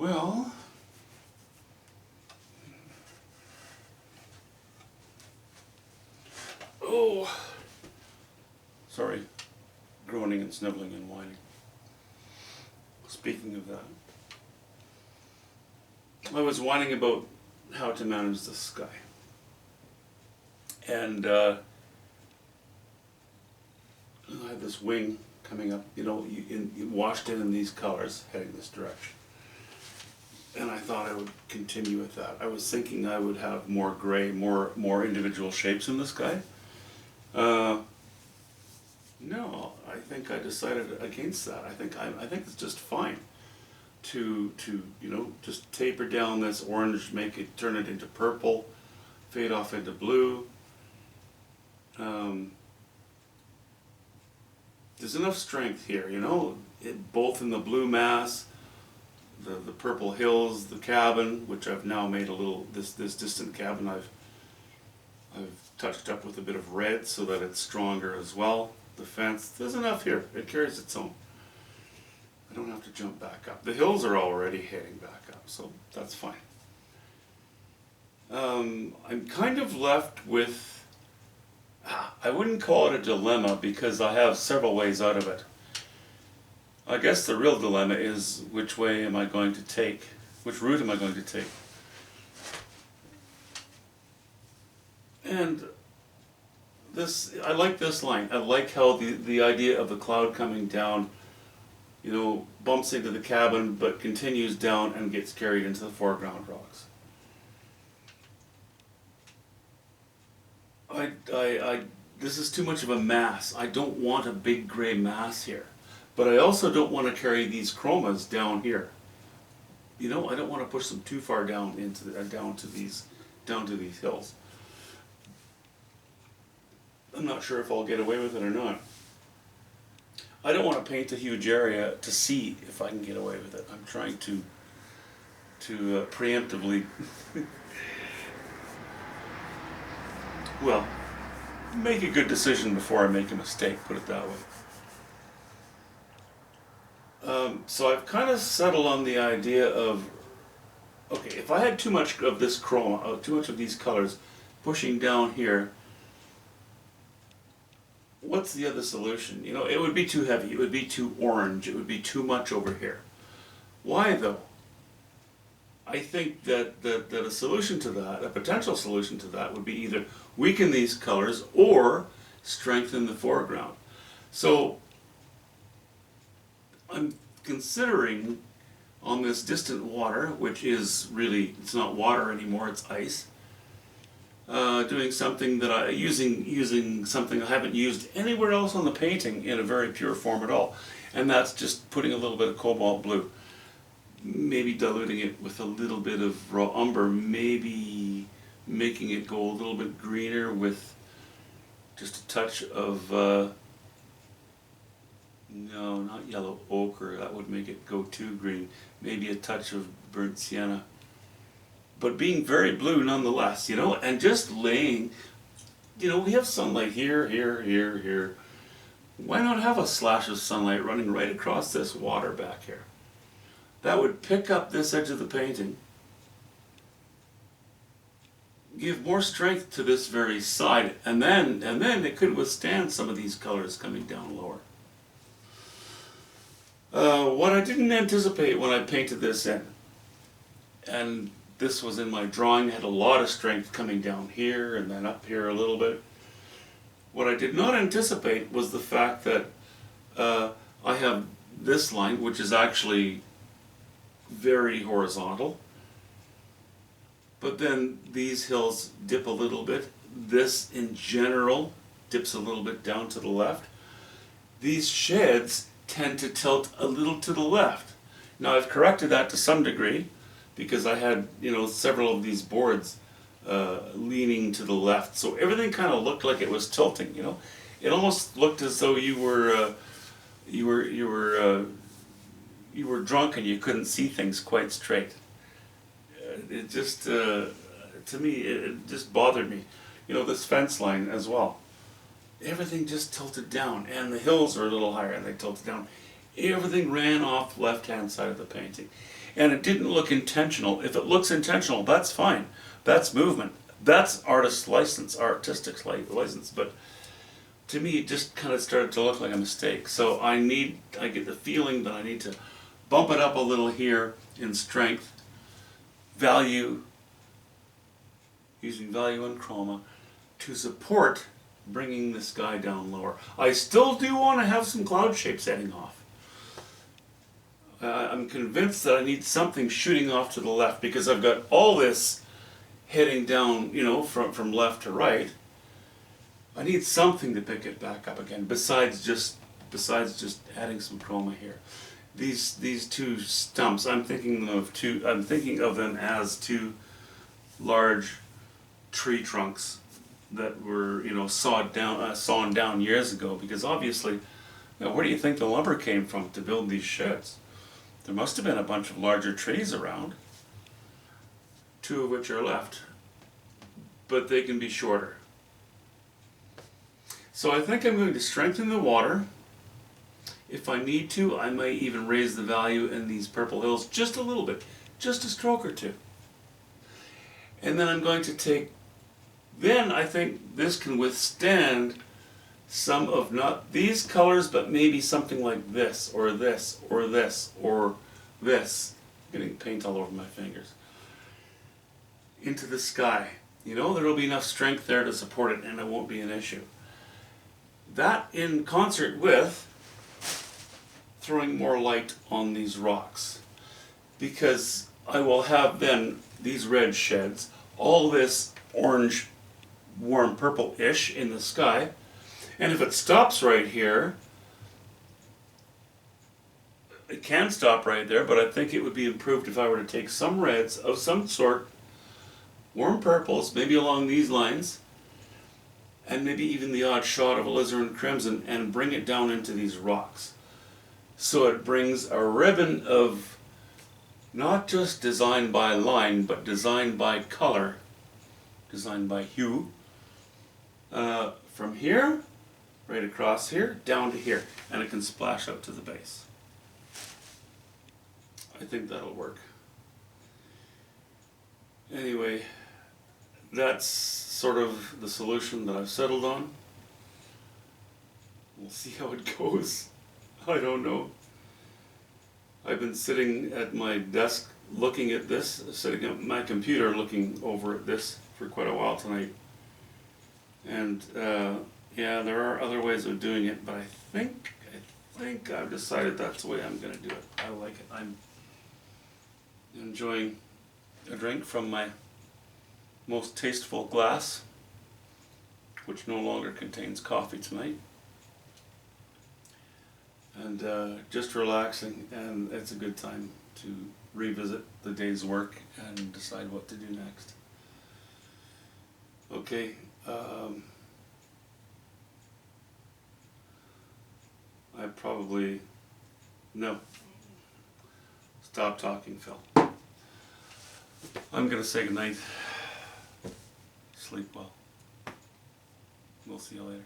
Well, oh, sorry, groaning and sniveling and whining. Speaking of that, I was whining about how to manage the sky. And I had this wing coming up, you washed in these colors, heading this direction. And I thought I would continue with that. I was thinking I would have more gray, more individual shapes in the sky. No, I think I decided against that. I think it's just fine to just taper down this orange, turn it into purple, fade off into blue. There's enough strength here, both in the blue mass, the purple hills, the cabin, which I've now made a little, this distant cabin I've touched up with a bit of red so that it's stronger as well. The fence, there's enough here, it carries its own. I don't have to jump back up. The hills are already heading back up, so that's fine. I'm kind of left with, I wouldn't call it a dilemma because I have several ways out of it. I guess the real dilemma is which way am I going to take? Which route am I going to take? And this, I like this line. I like how the idea of the cloud coming down, bumps into the cabin but continues down and gets carried into the foreground rocks. This is too much of a mass. I don't want a big gray mass here. But I also don't want to carry these chromas down here. I don't want to push them too far down down to these hills. I'm not sure if I'll get away with it or not. I don't want to paint a huge area to see if I can get away with it. I'm trying to preemptively, well, make a good decision before I make a mistake, put it that way. So I've kind of settled on the idea of, okay, if I had too much of this chroma, too much of these colors pushing down here, what's the other solution? It would be too heavy, it would be too orange, it would be too much over here. Why though? I think that a solution to that, a potential solution to that, would be either weaken these colors or strengthen the foreground. So I'm considering on this distant water, which is really, it's not water anymore, it's ice, doing something that using something I haven't used anywhere else on the painting in a very pure form at all, and that's just putting a little bit of cobalt blue, maybe diluting it with a little bit of raw umber, maybe making it go a little bit greener with just a touch of no, not yellow ochre, that would make it go too green. Maybe a touch of burnt sienna. But being very blue nonetheless, and just laying, we have sunlight here, here, here, here. Why not have a slash of sunlight running right across this water back here? That would pick up this edge of the painting, give more strength to this very side, and then it could withstand some of these colors coming down lower. What I didn't anticipate when I painted this in, and this was in my drawing, had a lot of strength coming down here and then up here a little bit. What I did not anticipate was the fact that I have this line, which is actually very horizontal, but then these hills dip a little bit. This in general dips a little bit down to the left. These sheds tend to tilt a little to the left. Now I've corrected that to some degree because I had several of these boards leaning to the left, so everything kind of looked like it was tilting. It almost looked as though you were drunk and you couldn't see things quite straight. It just to me it just bothered me. This fence line as well. Everything just tilted down, and the hills are a little higher and they tilted down. Everything ran off the left-hand side of the painting. And it didn't look intentional. If it looks intentional, that's fine. That's movement. That's artistic license. But to me, it just kind of started to look like a mistake. So I get the feeling that I need to bump it up a little here in strength, value, using value and chroma to support bringing this guy down lower. I still do want to have some cloud shapes heading off. I'm convinced that I need something shooting off to the left because I've got all this heading down, you know, from left to right. I need something to pick it back up again besides just adding some chroma here. These two stumps, I'm thinking of them as two large tree trunks that were, you know, sawn down years ago, because obviously, you know, where do you think the lumber came from to build these sheds? There must have been a bunch of larger trees around, two of which are left, but they can be shorter. So I think I'm going to strengthen the water. If I need to, I might even raise the value in these purple hills just a little bit, just a stroke or two. And then I'm going to take, then I think this can withstand some of not these colors, but maybe something like this, or this, or this, or this. Getting paint all over my fingers. Into the sky. You know, there will be enough strength there to support it, and it won't be an issue. That in concert with throwing more light on these rocks, because I will have then these red sheds, all this orange, warm purple-ish in the sky, and if it stops right here, it can stop right there, but I think it would be improved if I were to take some reds of some sort, warm purples, maybe along these lines, and maybe even the odd shot of alizarin crimson, and bring it down into these rocks. So it brings a ribbon of not just design by line, but design by color, design by hue, from here, right across here, down to here, and it can splash up to the base. I think that'll work. Anyway, that's sort of the solution that I've settled on. We'll see how it goes. I don't know. I've been sitting at my desk looking at this, sitting at my computer looking over at this for quite a while tonight. And yeah, there are other ways of doing it, but I think I've decided that's the way I'm going to do it. I like it. I'm enjoying a drink from my most tasteful glass, which no longer contains coffee tonight. And just relaxing, and it's a good time to revisit the day's work and decide what to do next. Okay, I probably, no, stop talking, Phil. I'm gonna say goodnight. Sleep well. We'll see you later.